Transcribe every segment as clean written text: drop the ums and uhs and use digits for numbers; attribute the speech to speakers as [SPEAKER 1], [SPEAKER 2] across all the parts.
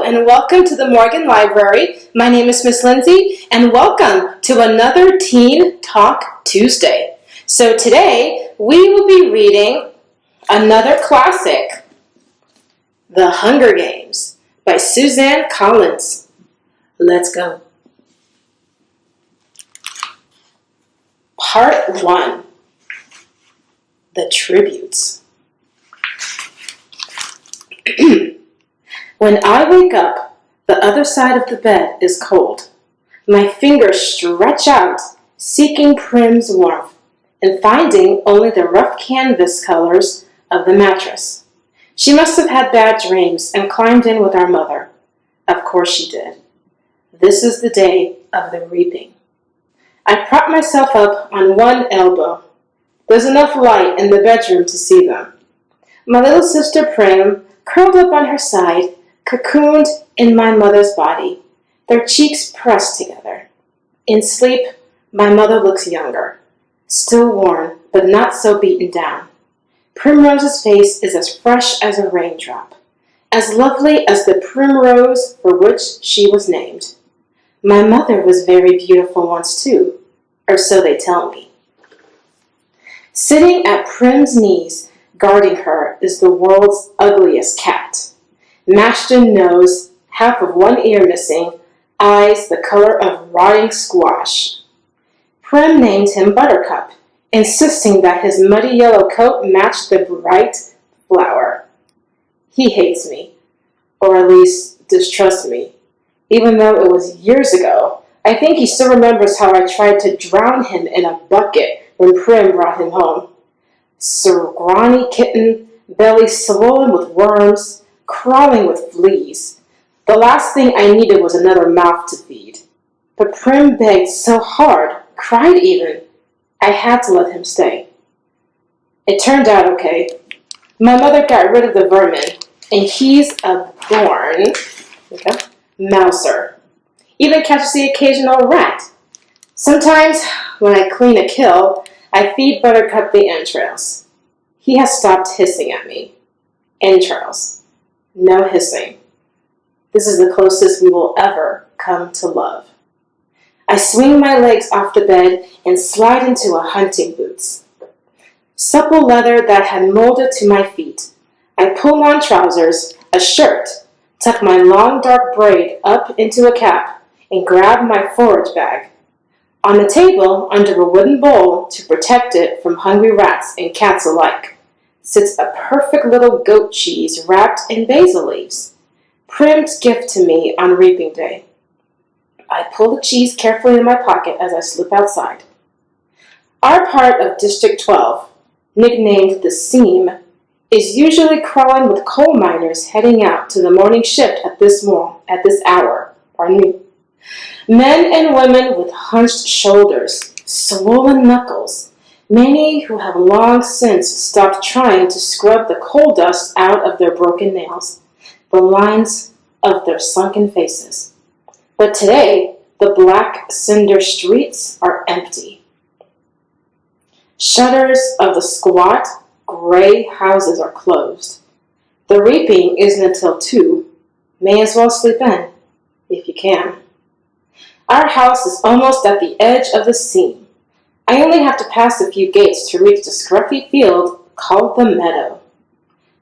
[SPEAKER 1] and welcome to the Morgan Library. My name is Miss Lindsay, and welcome to another Teen Talk Tuesday. So today, we will be reading another classic, The Hunger Games by Suzanne Collins. Let's go. Part 1, The Tributes. When I wake up, the other side of the bed is cold. My fingers stretch out, seeking Prim's warmth, and finding only the rough canvas colors of the mattress. She must have had bad dreams and climbed in with our mother. Of course she did. This is the day of the reaping. I prop myself up on one elbow. There's enough light in the bedroom to see them. My little sister Prim, curled up on her side, cocooned in my mother's body, their cheeks pressed together. In sleep, my mother looks younger, still worn, but not so beaten down. Primrose's face is as fresh as a raindrop, as lovely as the primrose for which she was named. My mother was very beautiful once too, or so they tell me. Sitting at Prim's knees, guarding her, is the world's ugliest cat. Mashed-in nose, half of one ear missing, eyes the color of rotting squash. Prim named him Buttercup, insisting that his muddy yellow coat matched the bright flower. He hates me, or at least distrusts me. Even though it was years ago, I think he still remembers how I tried to drown him in a bucket when Prim brought him home. Scrawny kitten, belly swollen with worms, crawling with fleas. The last thing I needed was another mouth to feed. But Prim begged so hard, cried even. I had to let him stay. It turned out okay. My mother got rid of the vermin, and he's a born mouser. Even catches the occasional rat. Sometimes, when I clean a kill, I feed Buttercup the entrails. He has stopped hissing at me. Entrails. No hissing. This is the closest we will ever come to love. I swing my legs off the bed and slide into a hunting boots. Supple leather that had molded to my feet. I pull on trousers, a shirt, tuck my long dark braid up into a cap, and grab my forage bag. On the table, under a wooden bowl to protect it from hungry rats and cats alike, sits a perfect little goat cheese wrapped in basil leaves, Prim's gift to me on reaping day. I pull the cheese carefully in my pocket as I slip outside. Our part of District 12, nicknamed the Seam, is usually crawling with coal miners heading out to the morning shift at this hour. Men and women with hunched shoulders, swollen knuckles, many who have long since stopped trying to scrub the coal dust out of their broken nails, the lines of their sunken faces. But today, the black cinder streets are empty. Shutters of the squat, gray houses are closed. The reaping isn't until 2. May as well sleep in, if you can. Our house is almost at the edge of the seam. I only have to pass a few gates to reach the scruffy field called the meadow.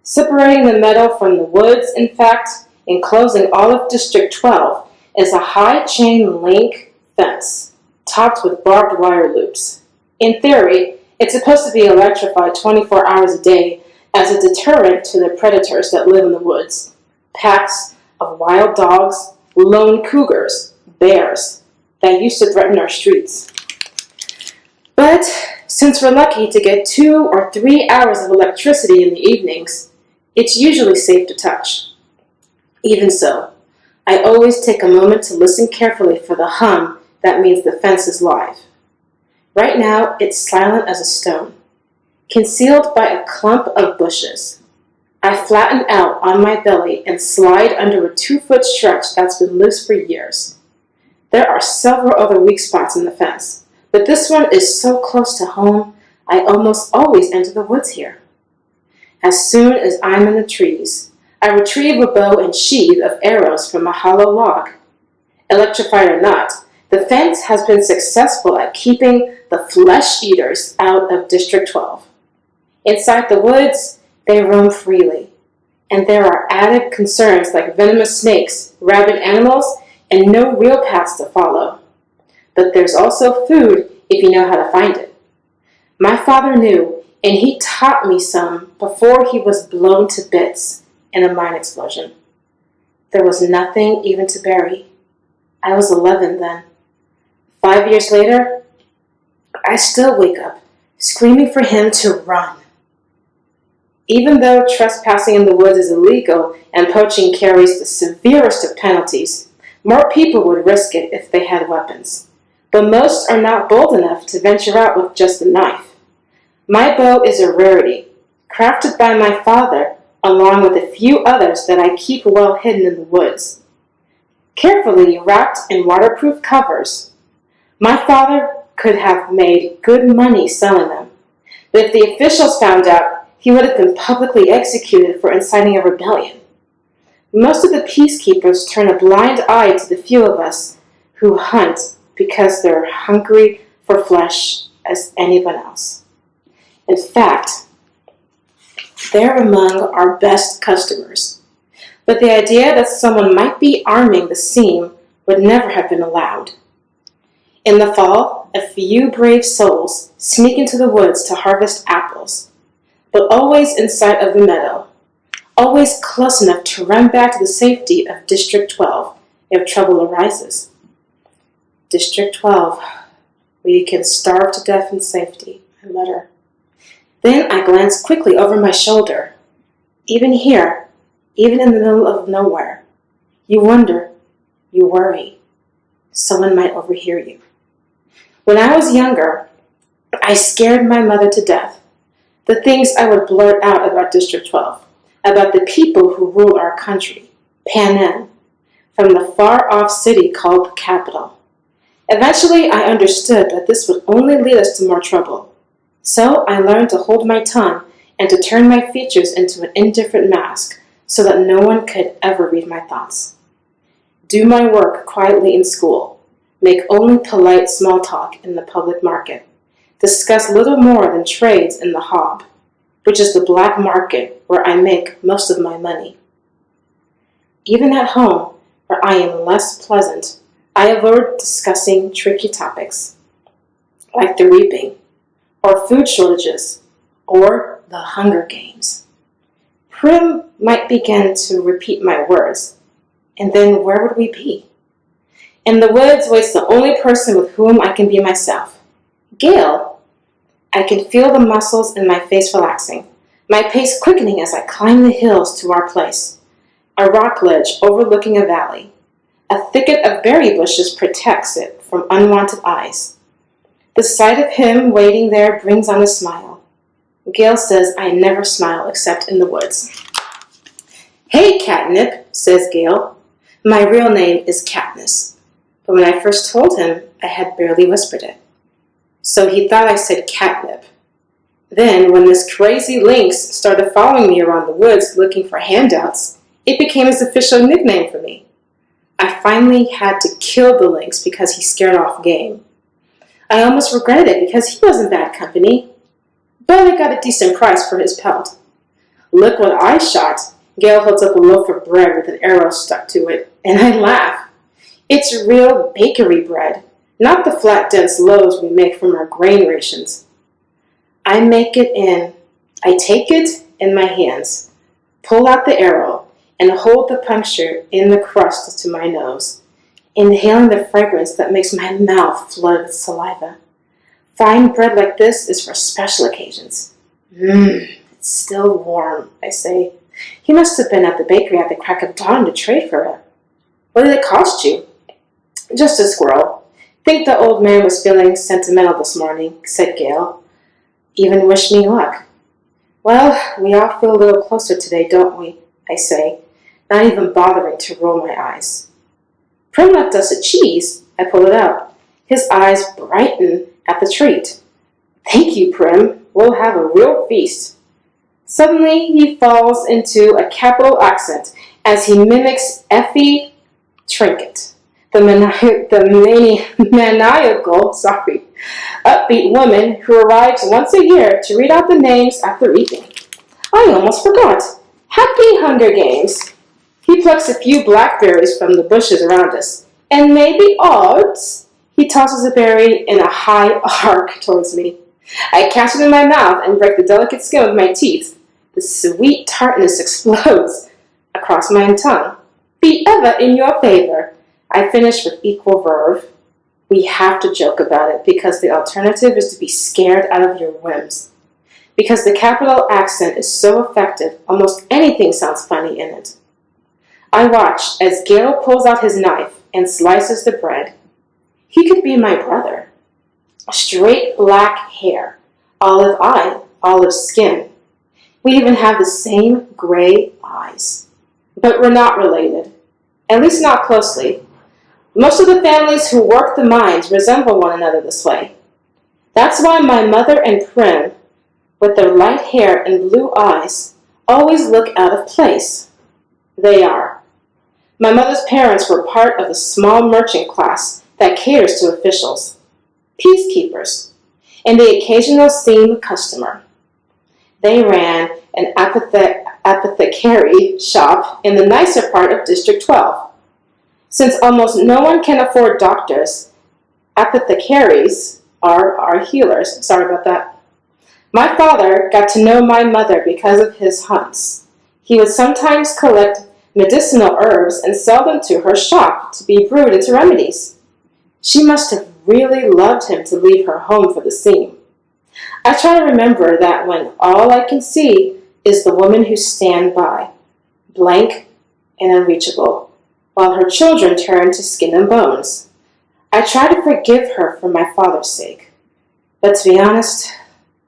[SPEAKER 1] Separating the meadow from the woods, in fact, enclosing all of District 12, is a high chain link fence, topped with barbed wire loops. In theory, it's supposed to be electrified 24 hours a day as a deterrent to the predators that live in the woods. Packs of wild dogs, lone cougars, bears, that used to threaten our streets. But since we're lucky to get 2 or 3 hours of electricity in the evenings, it's usually safe to touch. Even so, I always take a moment to listen carefully for the hum that means the fence is live. Right now, it's silent as a stone, concealed by a clump of bushes. I flatten out on my belly and slide under a 2-foot stretch that's been loose for years. There are several other weak spots in the fence, but this one is so close to home, I almost always enter the woods here. As soon as I'm in the trees, I retrieve a bow and sheath of arrows from a hollow log. Electrified or not, the fence has been successful at keeping the flesh eaters out of District 12. Inside the woods, they roam freely, and there are added concerns like venomous snakes, rabid animals, and no real paths to follow. But there's also food if you know how to find it. My father knew, and he taught me some before he was blown to bits in a mine explosion. There was nothing even to bury. I was 11 then. 5 years later, I still wake up screaming for him to run. Even though trespassing in the woods is illegal and poaching carries the severest of penalties, more people would risk it if they had weapons. But most are not bold enough to venture out with just a knife. My bow is a rarity, crafted by my father, along with a few others that I keep well hidden in the woods. Carefully wrapped in waterproof covers. My father could have made good money selling them, but if the officials found out, he would have been publicly executed for inciting a rebellion. Most of the peacekeepers turn a blind eye to the few of us who hunt because they're hungry for flesh as anyone else. In fact, they're among our best customers. But the idea that someone might be arming the seam would never have been allowed. In the fall, a few brave souls sneak into the woods to harvest apples, but always in sight of the meadow, always close enough to run back to the safety of District 12 if trouble arises. District 12, where you can starve to death in safety, I mutter. Then I glance quickly over my shoulder. Even here, even in the middle of nowhere, you wonder, you worry. Someone might overhear you. When I was younger, I scared my mother to death. The things I would blurt out about District 12, about the people who rule our country, Pan Am, from the far-off city called the capital. Eventually, I understood that this would only lead us to more trouble. So I learned to hold my tongue and to turn my features into an indifferent mask so that no one could ever read my thoughts. Do my work quietly in school. Make only polite small talk in the public market. Discuss little more than trades in the hob, which is the black market where I make most of my money. Even at home, where I am less pleasant, I avoid discussing tricky topics, like the reaping, or food shortages, or the Hunger Games. Prim might begin to repeat my words, and then where would we be? In the woods waits the only person with whom I can be myself. Gail. I can feel the muscles in my face relaxing, my pace quickening as I climb the hills to our place. A rock ledge overlooking a valley. A thicket of berry bushes protects it from unwanted eyes. The sight of him waiting there brings on a smile. Gail says I never smile except in the woods. "Hey, Catnip," says Gail. My real name is Katniss, but when I first told him, I had barely whispered it. So he thought I said catnip. Then, when this crazy lynx started following me around the woods looking for handouts, it became his official nickname for me. I finally had to kill the lynx because he scared off game. I almost regretted it because he wasn't bad company, but I got a decent price for his pelt. "Look what I shot." Gail holds up a loaf of bread with an arrow stuck to it, and I laugh. It's real bakery bread, not the flat, dense loaves we make from our grain rations. I take it in my hands, pull out the arrow, and hold the puncture in the crust to my nose, inhaling the fragrance that makes my mouth flood with saliva. Fine bread like this is for special occasions. It's still warm, I say. He must have been at the bakery at the crack of dawn to trade for it. What did it cost you? Just a squirrel. Think the old man was feeling sentimental this morning, said Gail. Even wish me luck. Well, we all feel a little closer today, don't we? I say, not even bothering to roll my eyes. Prim left us a cheese. I pull it out. His eyes brighten at the treat. Thank you, Prim. We'll have a real feast. Suddenly, he falls into a capital accent as he mimics Effie Trinket, the maniacal, upbeat woman who arrives once a year to read out the names after eating. I almost forgot. Happy Hunger Games. He plucks a few blackberries from the bushes around us. And maybe odds. He tosses a berry in a high arc towards me. I catch it in my mouth and break the delicate skin with my teeth. The sweet tartness explodes across my tongue. Be ever in your favor. I finish with equal verve. We have to joke about it because the alternative is to be scared out of your whims. Because the capital accent is so effective, almost anything sounds funny in it. I watch as Gale pulls out his knife and slices the bread. He could be my brother. Straight black hair, olive eye, olive skin. We even have the same gray eyes. But we're not related, at least not closely. Most of the families who work the mines resemble one another this way. That's why my mother and Prim, with their light hair and blue eyes, always look out of place. They are. My mother's parents were part of the small merchant class that caters to officials, peacekeepers, and the occasional steam customer. They ran an apothecary shop in the nicer part of District 12. Since almost no one can afford doctors, apothecaries are our healers. Sorry about that. My father got to know my mother because of his hunts. He would sometimes collect medicinal herbs and sell them to her shop to be brewed into remedies. She must have really loved him to leave her home for the scene. I try to remember that when all I can see is the woman who stands by, blank and unreachable, while her children turn to skin and bones. I try to forgive her for my father's sake, but to be honest,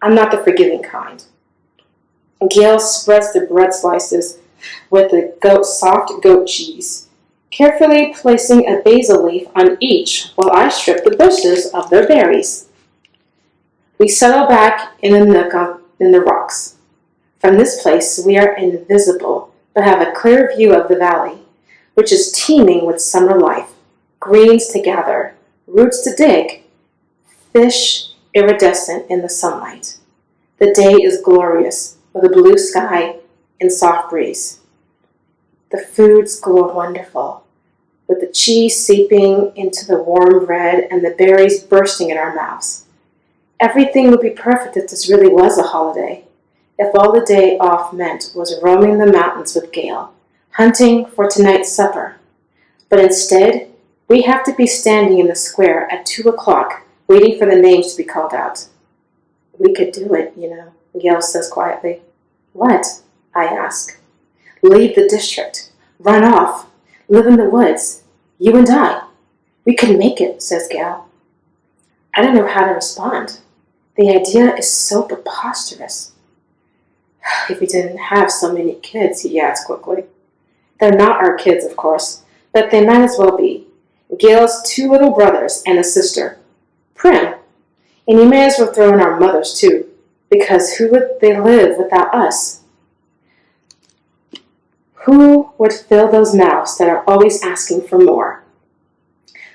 [SPEAKER 1] I'm not the forgiving kind. Gail spreads the bread slices with the soft goat cheese, carefully placing a basil leaf on each while I strip the bushes of their berries. We settle back in a nook in the rocks. From this place, we are invisible, but have a clear view of the valley, which is teeming with summer life, greens to gather, roots to dig, fish iridescent in the sunlight. The day is glorious, with a blue sky and soft breeze. The foods glow wonderful, with the cheese seeping into the warm bread and the berries bursting in our mouths. Everything would be perfect if this really was a holiday, if all the day off meant was roaming the mountains with Gale, hunting for tonight's supper. But instead, we have to be standing in the square at 2 o'clock, waiting for the names to be called out. We could do it, Gale says quietly. What? I ask. Leave the district. Run off. Live in the woods. You and I. We could make it, says Gale. I don't know how to respond. The idea is so preposterous. If we didn't have so many kids, he adds quickly. They're not our kids, of course, but they might as well be. Gale's 2 little brothers and a sister, Prim. And you may as well throw in our mothers, too, because who would they live without us? Who would fill those mouths that are always asking for more?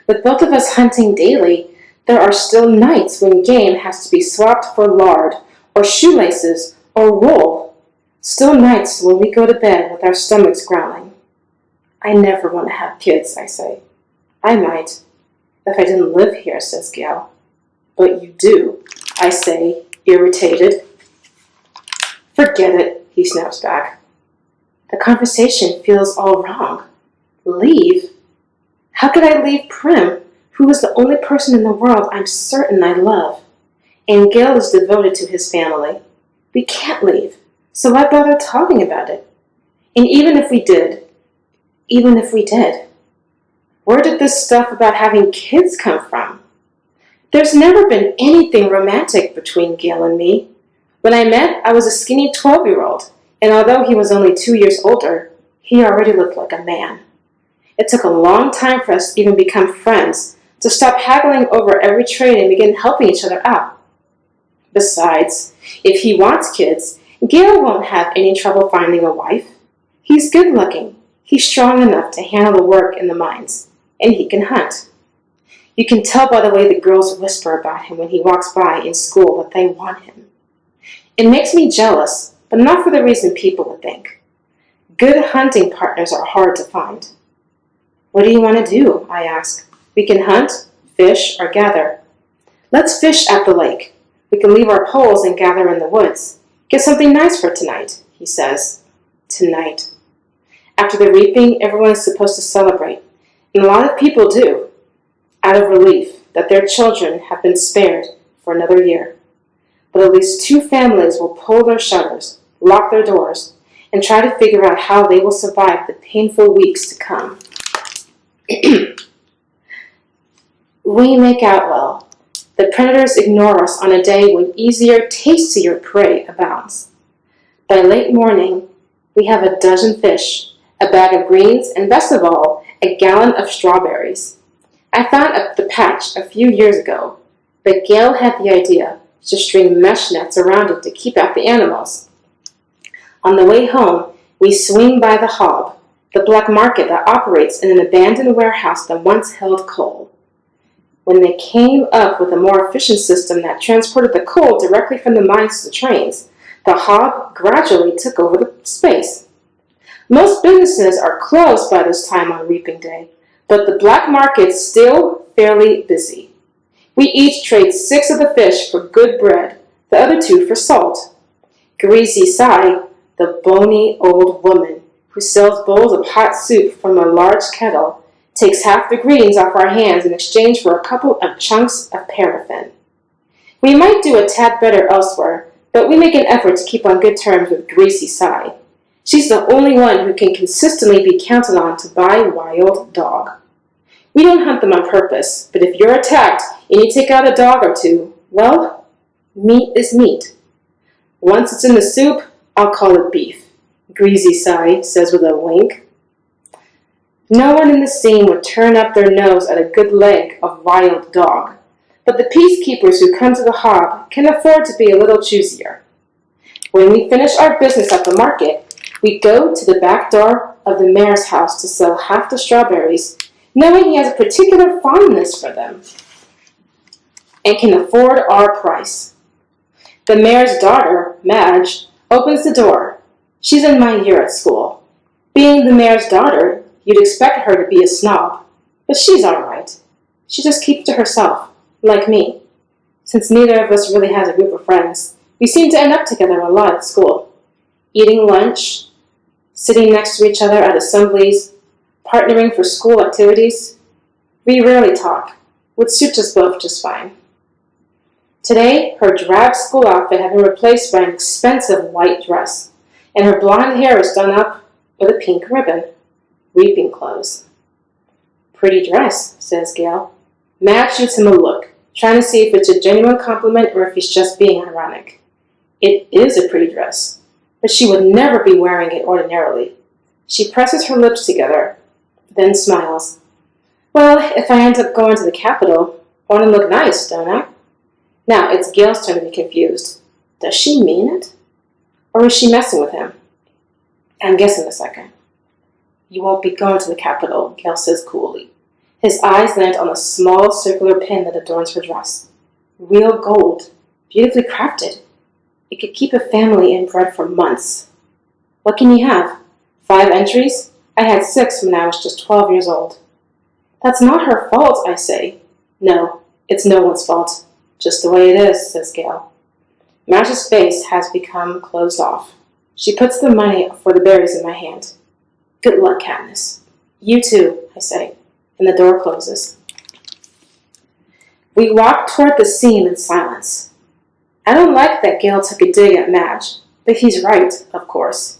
[SPEAKER 1] With both of us hunting daily, there are still nights when game has to be swapped for lard, or shoelaces, or wool. Still nights when we go to bed with our stomachs growling. I never want to have kids, I say. I might, if I didn't live here, says Gale. But you do, I say, irritated. Forget it, he snaps back. The conversation feels all wrong. Leave? How could I leave Prim, who is the only person in the world I'm certain I love? And Gale is devoted to his family. We can't leave, so why bother talking about it? And even if we did, where did this stuff about having kids come from? There's never been anything romantic between Gale and me. When I met, I was a skinny 12-year-old, and although he was only 2 years older, he already looked like a man. It took a long time for us to even become friends, to stop haggling over every trade and begin helping each other out. Besides, if he wants kids, Gil won't have any trouble finding a wife. He's good-looking. He's strong enough to handle the work in the mines, and he can hunt. You can tell by the way the girls whisper about him when he walks by in school that they want him. It makes me jealous, but not for the reason people would think. Good hunting partners are hard to find. What do you want to do? I ask. We can hunt, fish, or gather. Let's fish at the lake. We can leave our poles and gather in the woods. Get something nice for tonight, he says. Tonight. After the reaping, everyone is supposed to celebrate, and a lot of people do, out of relief that their children have been spared for another year. But at least 2 families will pull their shutters, lock their doors, and try to figure out how they will survive the painful weeks to come. We make out well. The predators ignore us on a day when easier, tastier prey abounds. By late morning, we have a dozen fish, a bag of greens, and best of all, a gallon of strawberries. I found the patch a few years ago, but Gail had the idea to string mesh nets around it to keep out the animals. On the way home, we swing by the Hob, the black market that operates in an abandoned warehouse that once held coal. When they came up with a more efficient system that transported the coal directly from the mines to the trains, the Hob gradually took over the space. Most businesses are closed by this time on reaping day, but the black market's still fairly busy. We each trade 6 of the fish for good bread, the other 2 for salt. Greasy Sai, the bony old woman who sells bowls of hot soup from a large kettle, takes half the greens off our hands in exchange for a couple of chunks of paraffin. We might do a tad better elsewhere, but we make an effort to keep on good terms with Greasy Sai. She's the only one who can consistently be counted on to buy wild dog. We don't hunt them on purpose, but if you're attacked and you take out a dog or 2, well, meat is meat. Once it's in the soup, I'll call it beef, Greasy Sai says with a wink. No one in the scene would turn up their nose at a good leg of wild dog, but the peacekeepers who come to the Hob can afford to be a little choosier. When we finish our business at the market, we go to the back door of the mayor's house to sell half the strawberries, knowing he has a particular fondness for them and can afford our price. The mayor's daughter, Madge, opens the door. She's in my year at school. Being the mayor's daughter, you'd expect her to be a snob, but she's all right. She just keeps to herself, like me. Since neither of us really has a group of friends, we seem to end up together a lot at school, eating lunch, sitting next to each other at assemblies, partnering for school activities. We rarely talk, which suits us both just fine. Today, her drab school outfit had been replaced by an expensive white dress, and her blonde hair is done up with a pink ribbon. Reaping clothes. Pretty dress, says Gail. Matt shoots him a look, trying to see if it's a genuine compliment or if he's just being ironic. It is a pretty dress, but she would never be wearing it ordinarily. She presses her lips together, then smiles. Well, if I end up going to the Capitol, I want to look nice, don't I? Now, it's Gail's turn to be confused. Does she mean it? Or is she messing with him? I'm guessing a second. You won't be going to the Capitol, Gail says coolly. His eyes land on a small circular pin that adorns her dress. Real gold, beautifully crafted. It could keep a family in bread for months. What can you have? 5 entries? I had 6 when I was just 12 years old. That's not her fault, I say. No, it's no one's fault. Just the way it is, says Gail. Madge's face has become closed off. She puts the money for the berries in my hand. Good luck, Katniss. You too, I say, and the door closes. We walk toward the scene in silence. I don't like that Gail took a dig at Madge, but he's right, of course.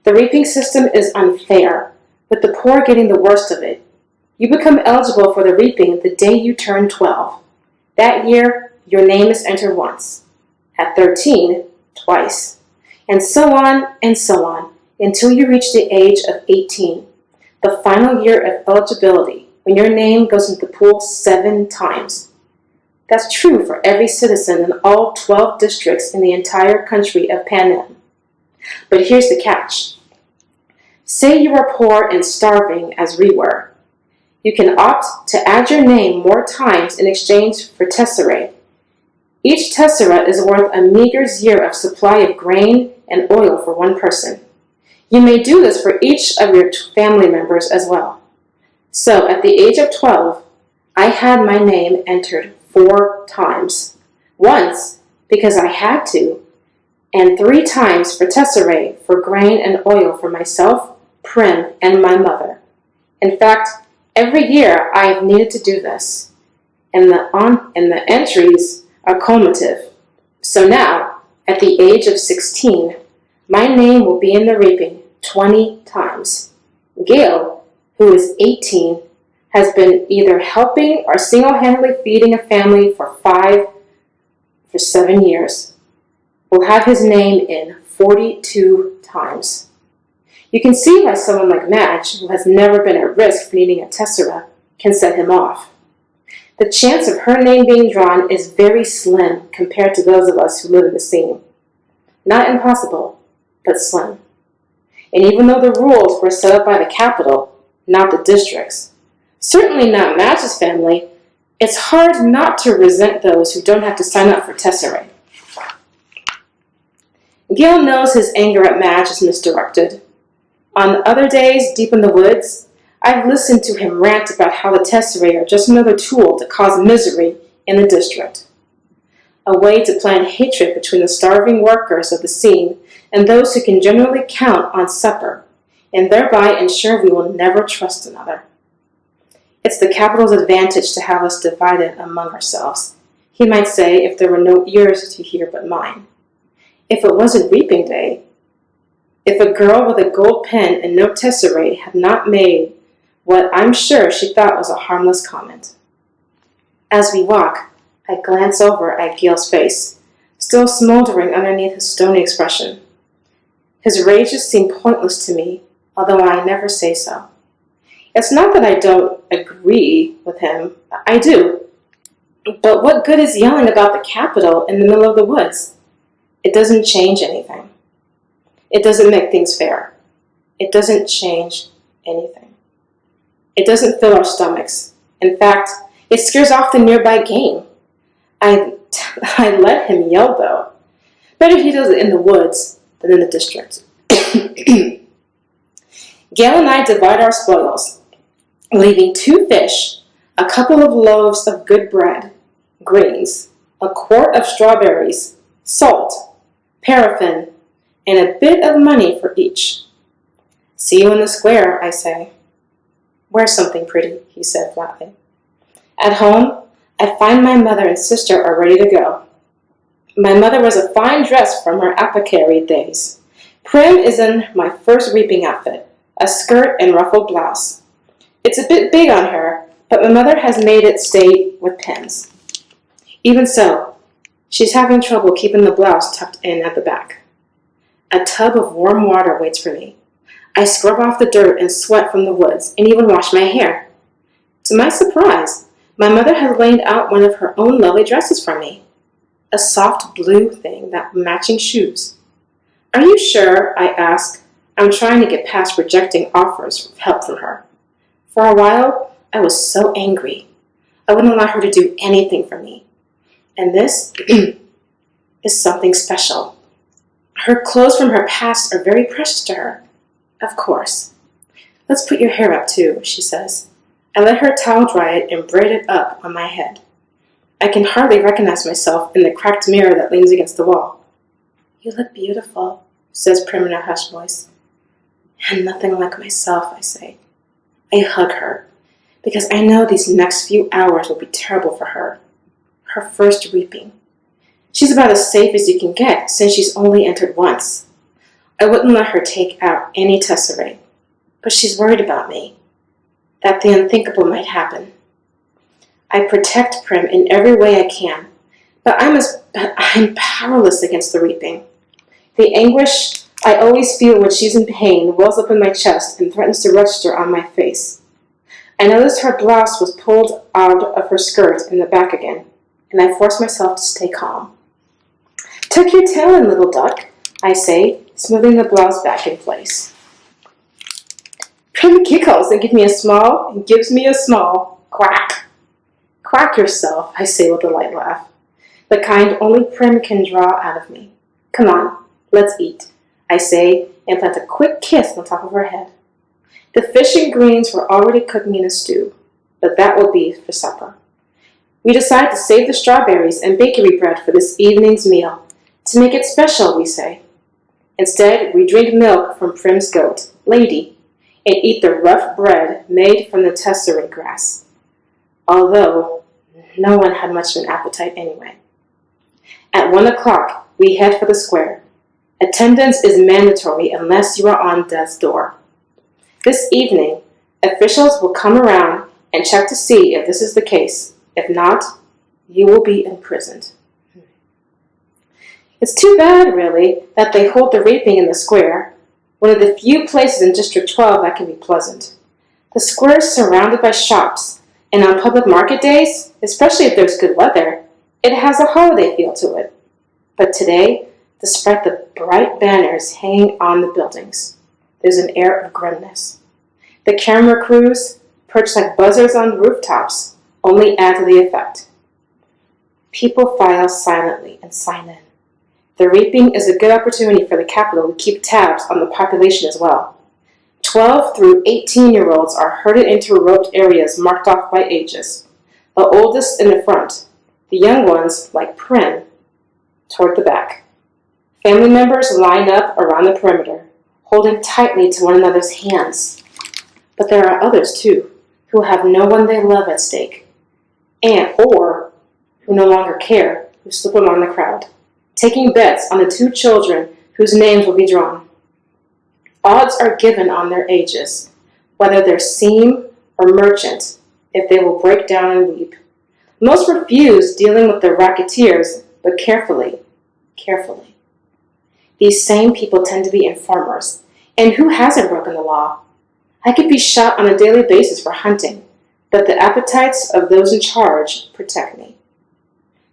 [SPEAKER 1] The reaping system is unfair, with the poor getting the worst of it. You become eligible for the reaping the day you turn 12. That year, your name is entered once. At 13, twice. And so on, until you reach the age of 18, the final year of eligibility, when your name goes into the pool 7 times. That's true for every citizen in all 12 districts in the entire country of Panem. But here's the catch. Say you are poor and starving as we were. You can opt to add your name more times in exchange for tesserae. Each tessera is worth a meager year of supply of grain and oil for one person. You may do this for each of your family members as well. So at the age of 12, I had my name entered 4 times. Once because I had to, and 3 times for tesserae for grain and oil for myself, Prim, and my mother. In fact, every year I have needed to do this, and the entries are cumulative. So now, at the age of 16, my name will be in the reaping 20 times. Gail, who is 18, has been either helping or single-handedly feeding a family for 7 years. Will have his name in 42 times. You can see why someone like Madge, who has never been at risk for needing a tessera, can set him off. The chance of her name being drawn is very slim compared to those of us who live in the scene. Not impossible, but slim. And even though the rules were set up by the capital, not the districts, certainly not Madge's family, it's hard not to resent those who don't have to sign up for tesserae. Gail knows his anger at Madge is misdirected. On other days, deep in the woods, I've listened to him rant about how the tesserae are just another tool to cause misery in the district. A way to plant hatred between the starving workers of the scene and those who can generally count on supper, and thereby ensure we will never trust another. It's the capital's advantage to have us divided among ourselves, he might say if there were no ears to hear but mine. If it wasn't reaping day, if a girl with a gold pen and no tesserae had not made what I'm sure she thought was a harmless comment. As we walk, I glance over at Gail's face, still smoldering underneath his stony expression. His rages seem pointless to me, although I never say so. It's not that I don't agree with him. I do. But what good is yelling about the capital in the middle of the woods? It doesn't change anything. It doesn't make things fair. It doesn't change anything. It doesn't fill our stomachs. In fact, it scares off the nearby game. I let him yell, though. Better he does it in the woods than in the district. Gail and I divide our spoils, leaving 2 fish, a couple of loaves of good bread, greens, a quart of strawberries, salt, paraffin, and a bit of money for each. See you in the square, I say. Wear something pretty, he said flatly. At home, I find my mother and sister are ready to go. My mother wears a fine dress from her apothecary days. Prim is in my first reaping outfit, a skirt and ruffled blouse. It's a bit big on her, but my mother has made it stay with pins. Even so, she's having trouble keeping the blouse tucked in at the back. A tub of warm water waits for me. I scrub off the dirt and sweat from the woods and even wash my hair. To my surprise, my mother has laid out one of her own lovely dresses for me. A soft blue thing that matching shoes. Are you sure? I ask. I'm trying to get past rejecting offers of help from her. For a while, I was so angry. I wouldn't allow her to do anything for me. And this is something special. Her clothes from her past are very precious to her. Of course. Let's put your hair up too, she says. I let her towel dry it and braid it up on my head. I can hardly recognize myself in the cracked mirror that leans against the wall. You look beautiful, says Prim in a hushed voice. And nothing like myself, I say. I hug her, because I know these next few hours will be terrible for her. Her first reaping. She's about as safe as you can get, since she's only entered once. I wouldn't let her take out any tesserae, but she's worried about me, that the unthinkable might happen. I protect Prim in every way I can, but I'm powerless against the reaping. The anguish I always feel when she's in pain wells up in my chest and threatens to register on my face. I notice her blouse was pulled out of her skirt in the back again, and I force myself to stay calm. Tuck your tail in, little duck. I say, smoothing the blouse back in place. Prim giggles and gives me a small quack. Quack yourself, I say with a light laugh, the kind only Prim can draw out of me. Come on, let's eat, I say, and plant a quick kiss on top of her head. The fish and greens were already cooking in a stew, but that will be for supper. We decide to save the strawberries and bakery bread for this evening's meal, to make it special, we say. Instead, we drink milk from Prim's goat, Lady, and eat the rough bread made from the tesserae grass, although no one had much of an appetite anyway. At 1 o'clock, we head for the square. Attendance is mandatory unless you are on death's door. This evening, officials will come around and check to see if this is the case. If not, you will be imprisoned. It's too bad, really, that they hold the reaping in the square, one of the few places in District 12 that can be pleasant. The square is surrounded by shops, and on public market days, especially if there's good weather, it has a holiday feel to it. But today, despite the bright banners hanging on the buildings, there's an air of grimness. The camera crews, perched like buzzers on rooftops, only add to the effect. People file silently and sign in. The reaping is a good opportunity for the Capitol to keep tabs on the population as well. 12 through 18-year-olds are herded into roped areas marked off by ages, the oldest in the front, the young ones, like Prim, toward the back. Family members line up around the perimeter, holding tightly to one another's hands. But there are others, too, who have no one they love at stake, or who no longer care, who slip among the crowd, taking bets on the 2 children whose names will be drawn. Odds are given on their ages, whether they're seam or merchant, if they will break down and weep. Most refuse dealing with the racketeers, but carefully. These same people tend to be informers, and who hasn't broken the law? I could be shot on a daily basis for hunting, but the appetites of those in charge protect me.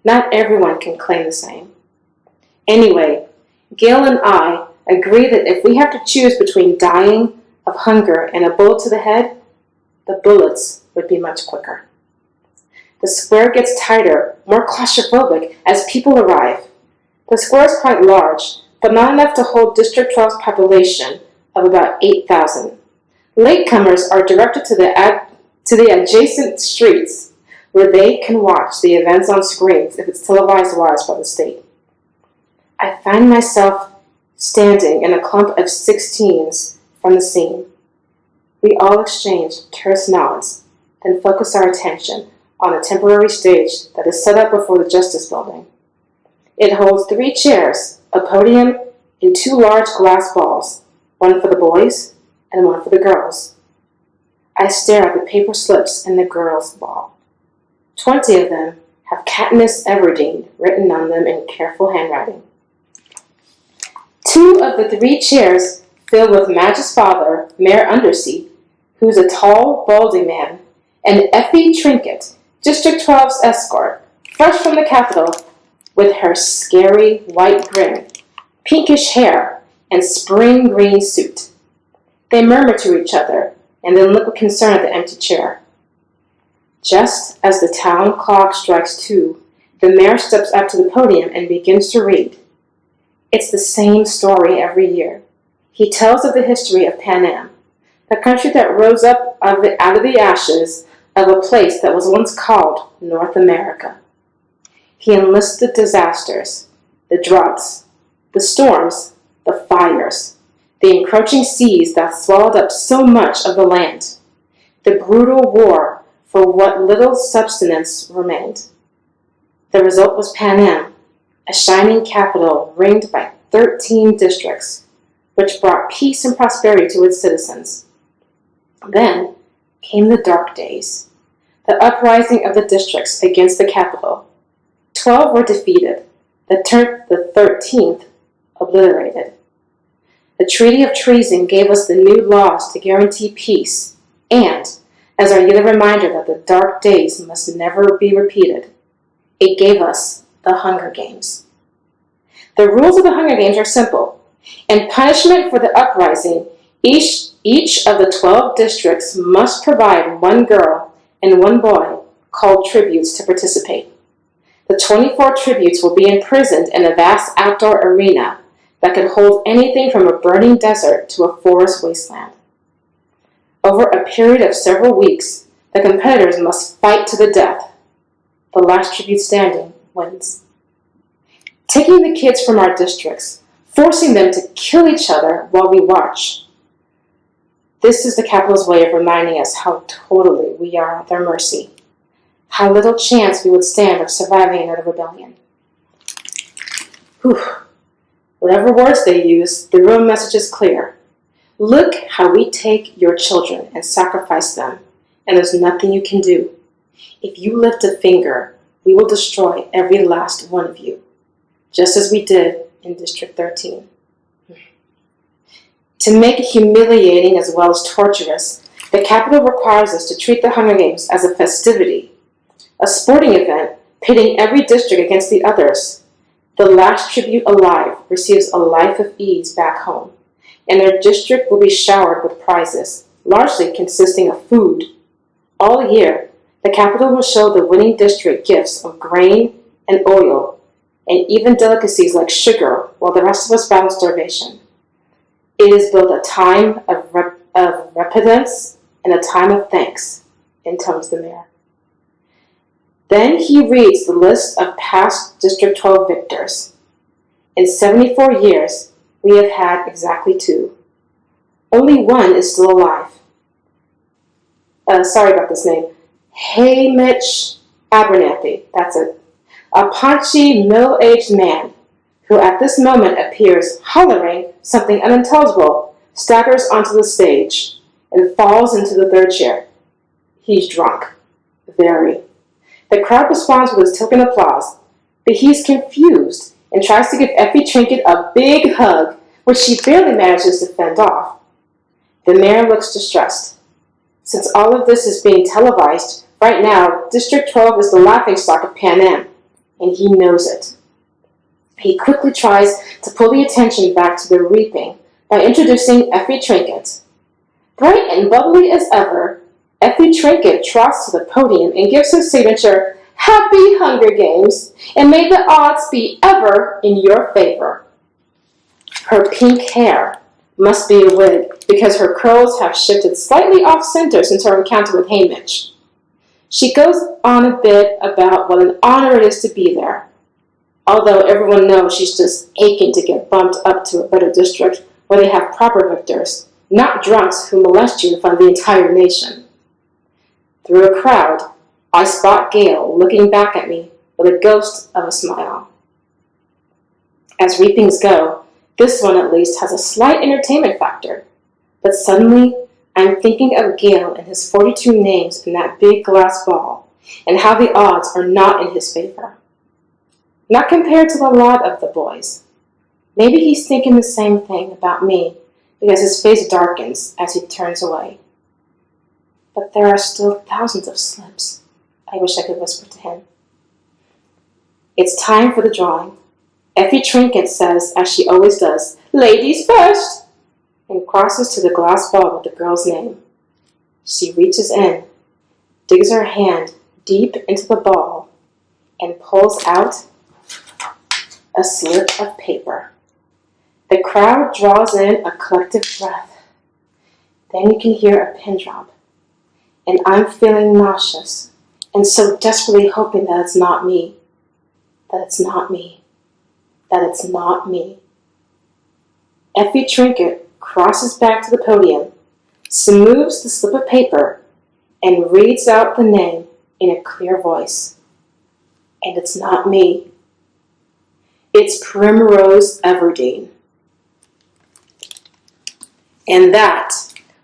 [SPEAKER 1] Not everyone can claim the same. Anyway, Gail and I agree that if we have to choose between dying of hunger and a bullet to the head, the bullets would be much quicker. The square gets tighter, more claustrophobic as people arrive. The square is quite large, but not enough to hold District 12's population of about 8,000. Latecomers are directed to the adjacent streets where they can watch the events on screens if it's televised live by the state. I find myself standing in a clump of 16s from the scene. We all exchange terse nods, then focus our attention on a temporary stage that is set up before the Justice Building. It holds 3 chairs, a podium, and 2 large glass balls, one for the boys and one for the girls. I stare at the paper slips in the girls' ball. 20 of them have Katniss Everdeen written on them in careful handwriting. 2 of the 3 chairs filled with Madge's father, Mayor Undersea, who's a tall, balding man, and Effie Trinket, District 12's escort, fresh from the Capitol, with her scary white grin, pinkish hair, and spring green suit. They murmur to each other, and then look with concern at the empty chair. Just as the town clock strikes 2, the mayor steps up to the podium and begins to read. It's the same story every year. He tells of the history of Pan Am, the country that rose up out of the ashes of a place that was once called North America. He enlists the disasters, the droughts, the storms, the fires, the encroaching seas that swallowed up so much of the land, the brutal war for what little subsistence remained. The result was Pan Am, a shining capital ringed by 13 districts, which brought peace and prosperity to its citizens. Then came the dark days, the uprising of the districts against the capital. 12 were defeated, the 13th obliterated. The Treaty of Treason gave us the new laws to guarantee peace, and, as our yearly reminder that the dark days must never be repeated, it gave us the Hunger Games. The rules of the Hunger Games are simple. In punishment for the uprising, each of the 12 districts must provide one girl and one boy called tributes to participate. The 24 tributes will be imprisoned in a vast outdoor arena that could hold anything from a burning desert to a forest wasteland. Over a period of several weeks, the competitors must fight to the death. The last tribute standing wins. Taking the kids from our districts, forcing them to kill each other while we watch. This is the Capitol's way of reminding us how totally we are at their mercy. How little chance we would stand of surviving another rebellion. Whew. Whatever words they use, the real message is clear. Look how we take your children and sacrifice them, and there's nothing you can do. If you lift a finger, we will destroy every last one of you, just as we did in District 13. To make it humiliating as well as torturous, the Capitol requires us to treat the Hunger Games as a festivity, a sporting event pitting every district against the others. The last tribute alive receives a life of ease back home, and their district will be showered with prizes, largely consisting of food. All year, the Capitol will show the winning district gifts of grain and oil, and even delicacies like sugar, while the rest of us battle starvation. It is both a time of repentance and a time of thanks, intones the mayor. Then he reads the list of past District 12 victors. In 74 years, we have had exactly 2. Only one is still alive. Sorry about this name. Hamish Abernathy, that's it. A paunchy, middle-aged man who at this moment appears hollering something unintelligible, staggers onto the stage, and falls into the third chair. He's drunk. Very. The crowd responds with his token applause, but he's confused and tries to give Effie Trinket a big hug, which she barely manages to fend off. The mayor looks distressed. Since all of this is being televised, right now, District 12 is the laughingstock of Pan Am, and he knows it. He quickly tries to pull the attention back to the reaping by introducing Effie Trinket. Bright and bubbly as ever, Effie Trinket trots to the podium and gives her signature, "Happy Hunger Games, and may the odds be ever in your favor." Her pink hair must be a wig because her curls have shifted slightly off-center since her encounter with Hamish. She goes on a bit about what an honor it is to be there, although everyone knows she's just aching to get bumped up to a better district where they have proper victors, not drunks who molest you in front of the entire nation. Through a crowd, I spot Gail looking back at me with a ghost of a smile. As reapings go, this one at least has a slight entertainment factor, but suddenly I'm thinking of Gail and his 42 names in that big glass ball, and how the odds are not in his favor. Not compared to a lot of the boys. Maybe he's thinking the same thing about me, because his face darkens as he turns away. But there are still thousands of slips, I wish I could whisper to him. It's time for the drawing. Effie Trinket says, as she always does, "Ladies first," and crosses to the glass ball with the girl's name. She reaches in, digs her hand deep into the ball, and pulls out a slip of paper. The crowd draws in a collective breath. Then you can hear a pin drop. And I'm feeling nauseous, and so desperately hoping that it's not me, that it's not me, that it's not me. Effie Trinket crosses back to the podium, smooths the slip of paper, and reads out the name in a clear voice. And it's not me. It's Primrose Everdeen. And that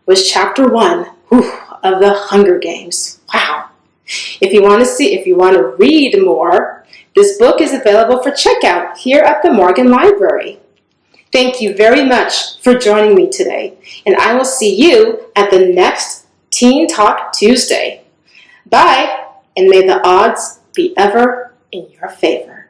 [SPEAKER 1] was Chapter 1 of the Hunger Games. Wow. If you want to read more, this book is available for checkout here at the Morgan Library. Thank you very much for joining me today, and I will see you at the next Teen Talk Tuesday. Bye, and may the odds be ever in your favor.